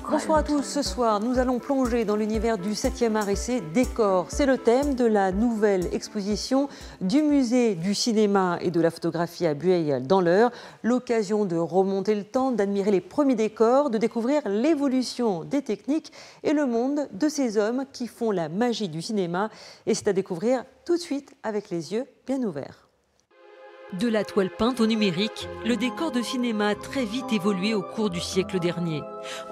Bonsoir à tous, ce soir nous allons plonger dans l'univers du 7e art et ses décors. C'est le thème de la nouvelle exposition du musée du cinéma et de la photographie à Bueil dans l'Eure. L'occasion de remonter le temps, d'admirer les premiers décors, de découvrir l'évolution des techniques et le monde de ces hommes qui font la magie du cinéma. Et c'est à découvrir tout de suite avec les yeux bien ouverts. De la toile peinte au numérique, le décor de cinéma a très vite évolué au cours du siècle dernier.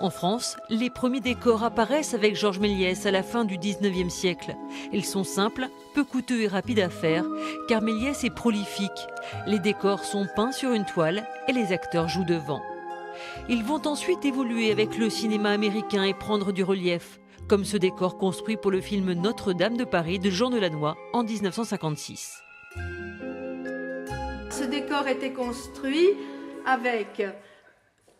En France, les premiers décors apparaissent avec Georges Méliès à la fin du 19e siècle. Ils sont simples, peu coûteux et rapides à faire, car Méliès est prolifique. Les décors sont peints sur une toile et les acteurs jouent devant. Ils vont ensuite évoluer avec le cinéma américain et prendre du relief, comme ce décor construit pour le film Notre-Dame de Paris de Jean Delannoy en 1956. Ce décor était construit avec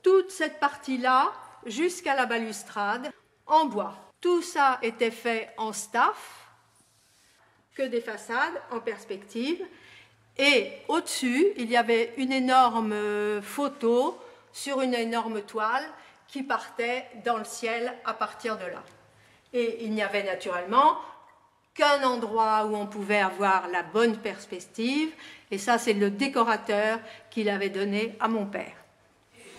toute cette partie-là jusqu'à la balustrade en bois. Tout ça était fait en staff, que des façades en perspective. Et au-dessus, il y avait une énorme photo sur une énorme toile qui partait dans le ciel à partir de là. Et il n'y avait naturellement qu'un endroit où on pouvait avoir la bonne perspective, et ça c'est le décorateur qui l'avait donné à mon père.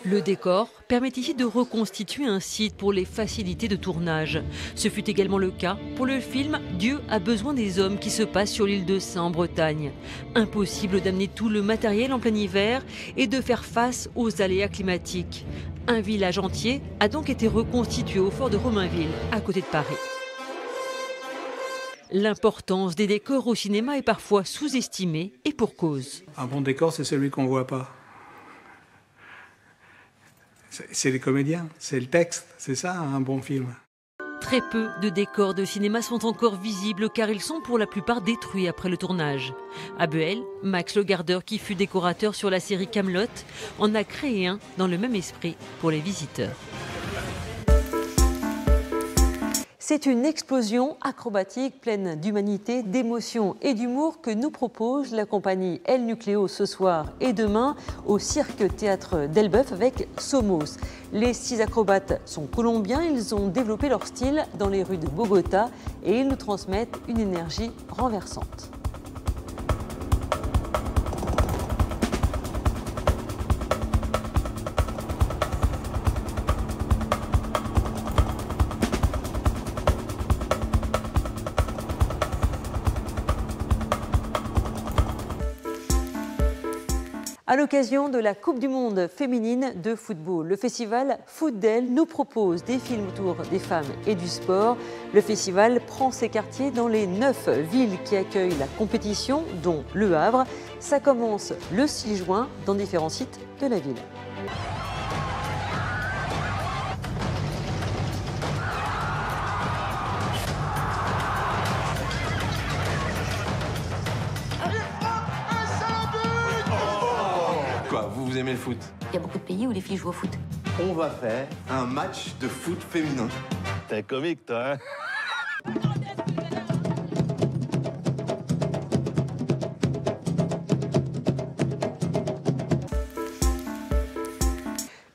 Le décor permet ici de reconstituer un site pour les facilités de tournage. Ce fut également le cas pour le film « Dieu a besoin des hommes » qui se passe sur l'île de Sein en Bretagne. Impossible d'amener tout le matériel en plein hiver et de faire face aux aléas climatiques. Un village entier a donc été reconstitué au fort de Romainville, à côté de Paris. L'importance des décors au cinéma est parfois sous-estimée et pour cause. Un bon décor, c'est celui qu'on ne voit pas. C'est les comédiens, c'est le texte, c'est ça un bon film. Très peu de décors de cinéma sont encore visibles car ils sont pour la plupart détruits après le tournage. À Bueil, Max Le Gardeur, qui fut décorateur sur la série Kaamelott, en a créé un dans le même esprit pour les visiteurs. C'est une explosion acrobatique pleine d'humanité, d'émotion et d'humour que nous propose la compagnie El Nucléo ce soir et demain au Cirque Théâtre d'Elbeuf avec Somos. Les 6 acrobates sont colombiens, ils ont développé leur style dans les rues de Bogota et ils nous transmettent une énergie renversante. À l'occasion de la Coupe du Monde féminine de football, le festival Footdel nous propose des films autour des femmes et du sport. Le festival prend ses quartiers dans les 9 villes qui accueillent la compétition, dont Le Havre. Ça commence le 6 juin dans différents sites de la ville. Vous aimez le foot? Il y a beaucoup de pays où les filles jouent au foot. On va faire un match de foot féminin. T'es comique, toi, hein?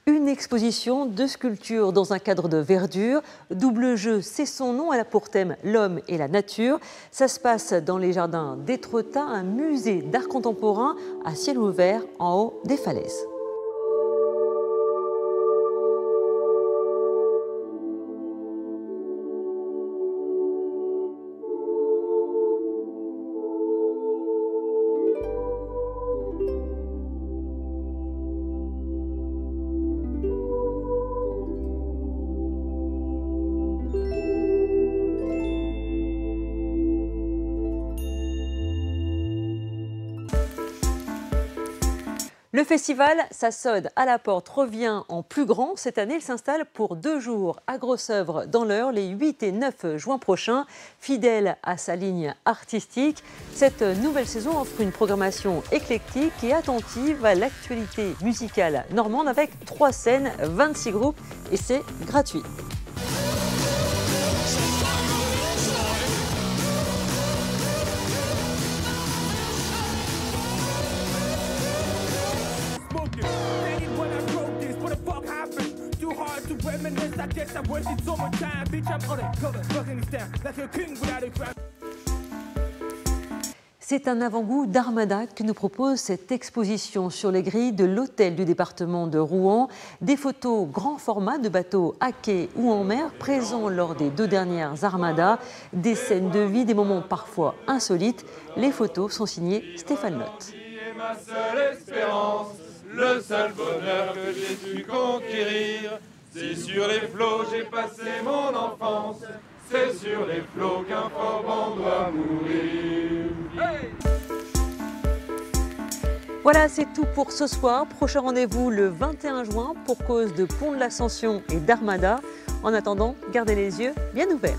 Une exposition de sculptures dans un cadre de verdure. Double jeu, c'est son nom, elle a pour thème l'homme et la nature. Ça se passe dans les jardins d'Étretat, un musée d'art contemporain à ciel ouvert en haut des falaises. Le festival Ça sonne à la porte revient en plus grand. Cette année, il s'installe pour 2 jours à Grosse-Oeuvre dans l'Eure, les 8 et 9 juin prochains. Fidèle à sa ligne artistique, cette nouvelle saison offre une programmation éclectique et attentive à l'actualité musicale normande avec 3 scènes, 26 groupes et c'est gratuit. C'est un avant-goût d'Armada que nous propose cette exposition sur les grilles de l'hôtel du département de Rouen. Des photos grand format de bateaux à quai ou en mer présents lors des 2 dernières Armadas. Des scènes de vie, des moments parfois insolites. Les photos sont signées Stéphane Lotte. Ma seule espérance, le seul bonheur que j'ai su conquérir, c'est sur les flots j'ai passé mon enfance. C'est sur les flots qu'un fort vent doit mourir. Hey! Voilà, c'est tout pour ce soir. Prochain rendez-vous le 21 juin pour cause de Pont de l'Ascension et d'Armada. En attendant, gardez les yeux bien ouverts.